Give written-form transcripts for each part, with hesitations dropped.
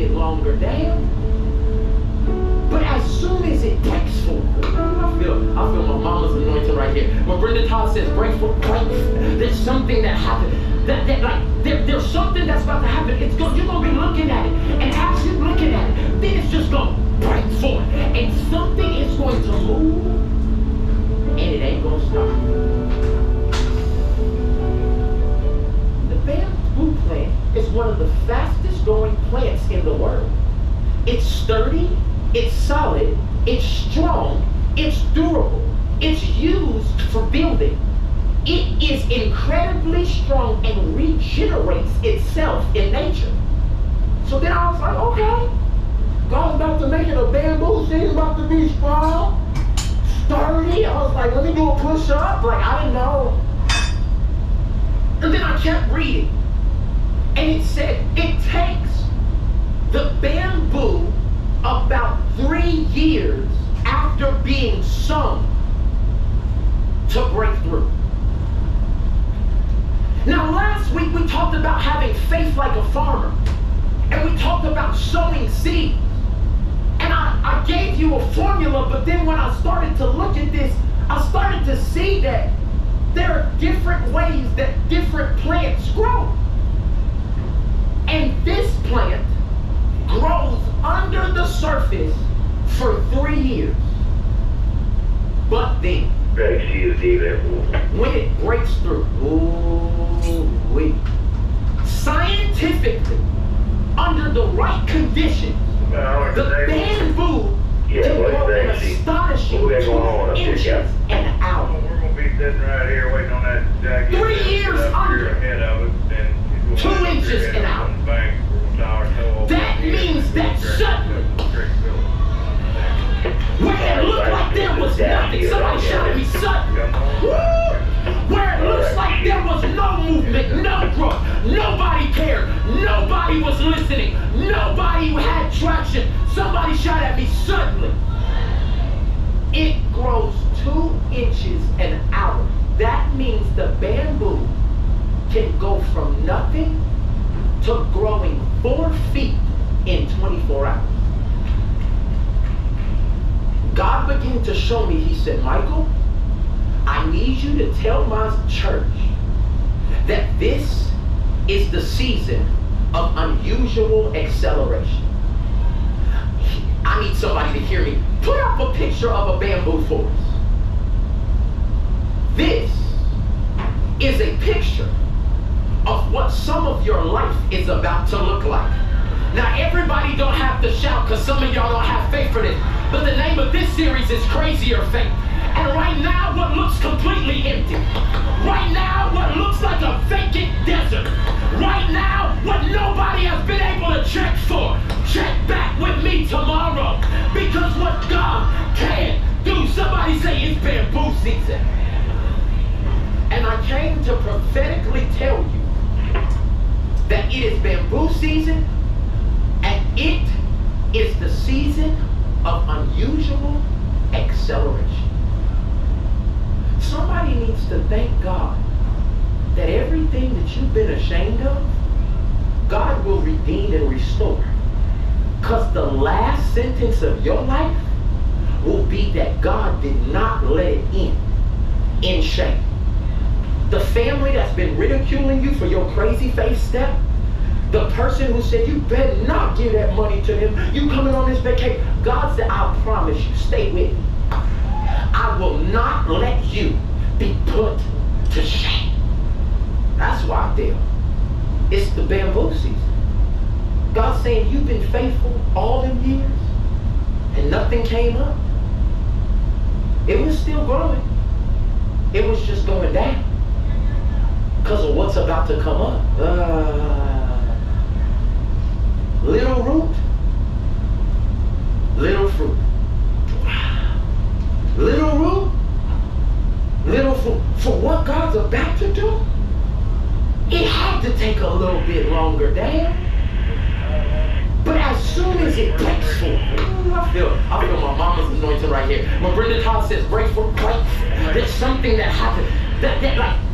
bit longer, damn. But as soon as it breaks forth, I feel my mama's anointing right here. When Brenda Todd says break forth, there's something that happened. There's something that's about to happen. You're gonna be looking at it, and as you're looking at it, then it's just gonna break forth, and something is going to move, and it ain't gonna stop. The bamboo plant is one of the fastest growing plants in the world. It's sturdy, it's solid, it's strong, it's durable, it's used for building. It is incredibly strong and regenerates itself in nature. So then I was like, okay, God's about to make it a bamboo seed, about to be strong, sturdy. I was like, let me do a push-up. Like, I didn't know. And then I kept reading. And it said, it takes the bamboo about 3 years after being sown to break through. Now last week we talked about having faith like a farmer, and we talked about sowing seeds, and I gave you a formula, but then when I started to look at this, I started to see that there are different ways that different plants grow. And this plant grows under the surface for 3 years. But then, when it breaks through, scientifically, under the right conditions, the bamboo can grow an astonishing 2 inches an hour. We're going to be sitting right here waiting on that jacket. 3 years under, ahead of us, and 2 inches an hour. That means that suddenly, where it looked like there was nothing, somebody shouted me suddenly. Where it looks like there was no movement, no growth, nobody cared, nobody was listening, nobody had traction. Somebody shouted at me suddenly. It grows 2 inches an hour. That means the bamboo can go from nothing to growing 4 feet in 24 hours. God began to show me, he said, Michael, I need you to tell my church that this is the season of unusual acceleration. I need somebody to hear me. Put up a picture of a bamboo for us. This is a picture of what some of your life is about to look like. Now everybody don't have to shout because some of y'all don't have faith for this. But the name of this series is Crazier Faith. And right now what looks completely empty. Right now what looks like a vacant desert. Right now what nobody has been able to check for. Check back with me tomorrow. Because what God can do. Somebody say it's bamboo season. And I came to prophetically tell you that it is bamboo season, and it is the season of unusual acceleration. Somebody needs to thank God that everything that you've been ashamed of, God will redeem and restore. Because the last sentence of your life will be that God did not let it end in shame. The family that's been ridiculing you for your crazy faith step, the person who said you better not give that money to him, you coming on this vacation, God said, I promise you, stay with me. I will not let you be put to shame. That's why, Dale, it's the bamboo season. God's saying you've been faithful all them years and nothing came up. It was still growing. It was just going down because of what's about to come up. Little root, little fruit. Little root, little fruit. For what God's about to do, it had to take a little bit longer, Dad. But as soon as it breaks forth, I feel my mama's anointing right here. When Brenda Todd says break forth, there's something that happened.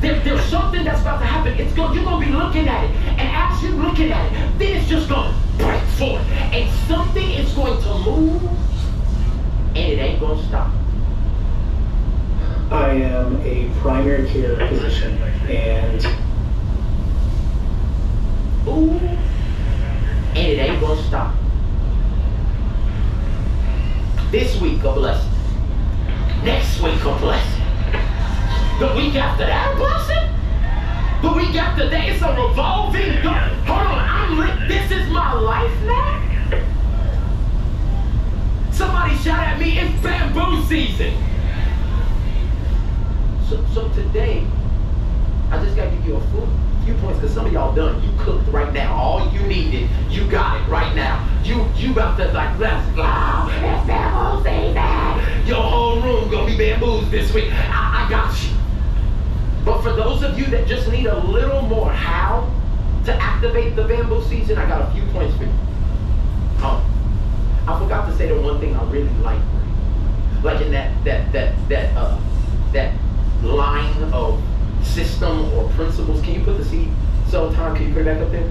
There's something that's about to happen. You're gonna be looking at it, and as you're looking at it, then it's just gonna break forth. And something is going to move, and it ain't going to stop. I am a primary care physician, and Ooh, and it ain't going to stop. This week, a blessing. Next week, a blessing. The week after that, a blessing. The week after that, it's a revolving door. Hold on, this is my life now? Somebody shout at me, it's bamboo season. So today, I just got to give you a few points, because some of y'all done. You cooked right now. All you needed, you got it right now. You about to like, let's go, it's bamboo season. Your whole room gonna be bamboos this week. I got you. But for those of you that just need a little more how to activate the bamboo season, I got a few points for you. I forgot to say the one thing I really like in that line of system or principles. Can you put the seed sow time? Can you put it back up there?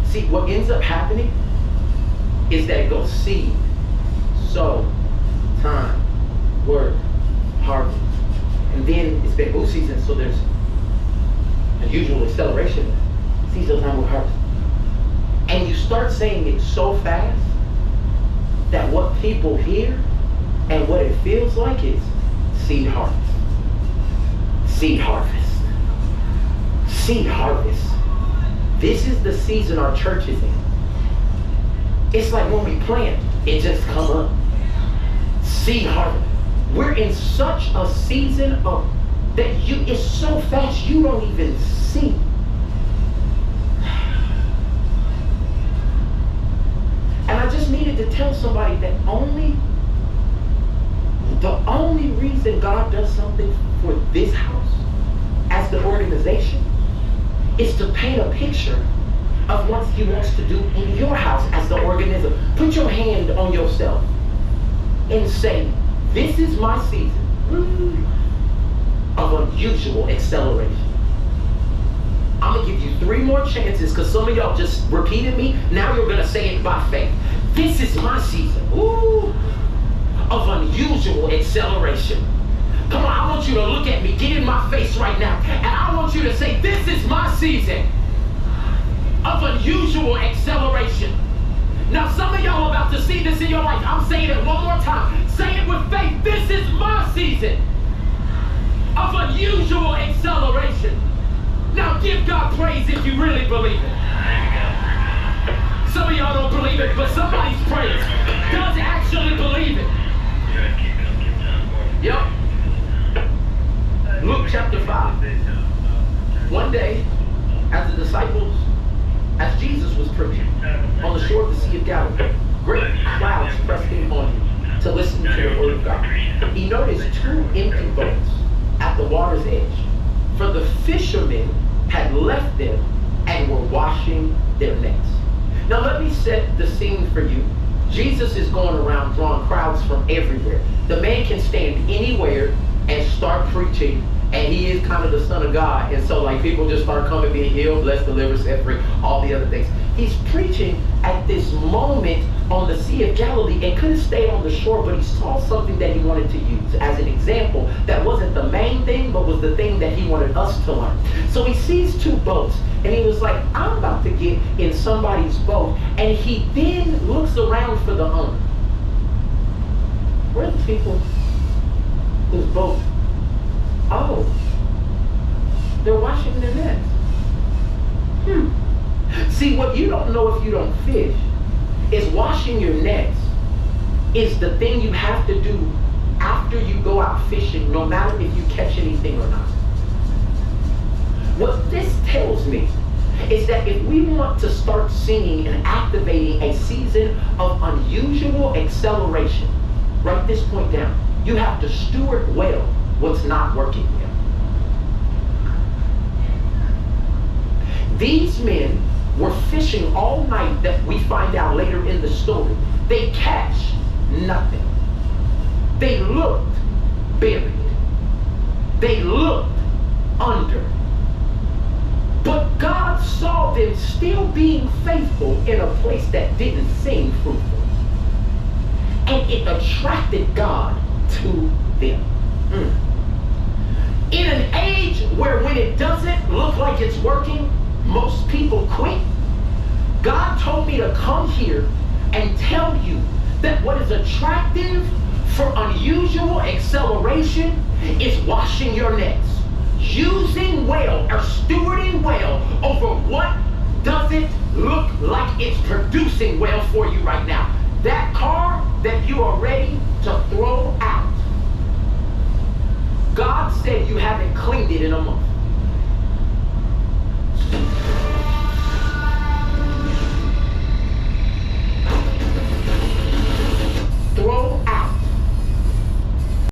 See, what ends up happening is that it goes seed, sow, time, work, harvest. And then it's bamboo season, so there's unusual acceleration. Seed, sow, time, work, harvest. And you start saying it so fast that what people hear and what it feels like is seed harvest. Seed harvest. Seed harvest. This is the season our church is in. It's like when we plant, it just come up. Seed harvest. We're in such a season of that it's so fast you don't even see. And I just needed to tell somebody that the only reason God does something for this house as the organization is to paint a picture of what he wants to do in your house as the organism. Put your hand on yourself and say, this is my season of unusual acceleration. I'm gonna give you 3 more chances, because some of y'all just repeated me. Now you're gonna say it by faith. This is my season of unusual acceleration. Come on, I want you to look at me, get in my face right now, and I want you to say, this is my season of unusual acceleration. Now some of y'all are about to see this in your life. I'm saying it one more time. Say it with faith. This is my season of unusual acceleration. Now give God praise if you really believe it. Some of y'all don't believe it, but somebody's praise does actually believe it. Yep. Luke chapter 5. One day, as Jesus was preaching on the shore of the Sea of Galilee, great crowds pressed in on him to listen to the word of God. He noticed 2 empty boats at the water's edge, for the fishermen had left them and were washing their nets. Now let me set the scene for you. Jesus is going around drawing crowds from everywhere. The man can stand anywhere and start preaching, and he is kind of the Son of God. And so like people just start coming, being healed, blessed, delivered, set free, all the other things. He's preaching at this moment on the Sea of Galilee and couldn't stay on the shore, but he saw something that he wanted to use as an example that wasn't the main thing, but was the thing that he wanted us to learn. So he sees 2 boats, and he was like, I'm about to get in somebody's boat. And he then looks around for the owner. Where are the people whose boat? Oh, they're washing their nets. See, what you don't know if you don't fish is washing your nets is the thing you have to do after you go out fishing, no matter if you catch anything or not. What this tells me is that if we want to start seeing and activating a season of unusual acceleration, write this point down. You have to steward well what's not working well. These men were fishing all night, that we find out later in the story. They catch nothing. They looked buried. They looked under. But God saw them still being faithful in a place that didn't seem fruitful. And it attracted God to them. In an age where when it doesn't look like it's working, most people quit, God told me to come here and tell you that what is attractive for unusual acceleration is washing your nets, using well or stewarding well over what doesn't look like it's producing well for you right now. That car that you are ready to throw out, God said you haven't cleaned it in a month.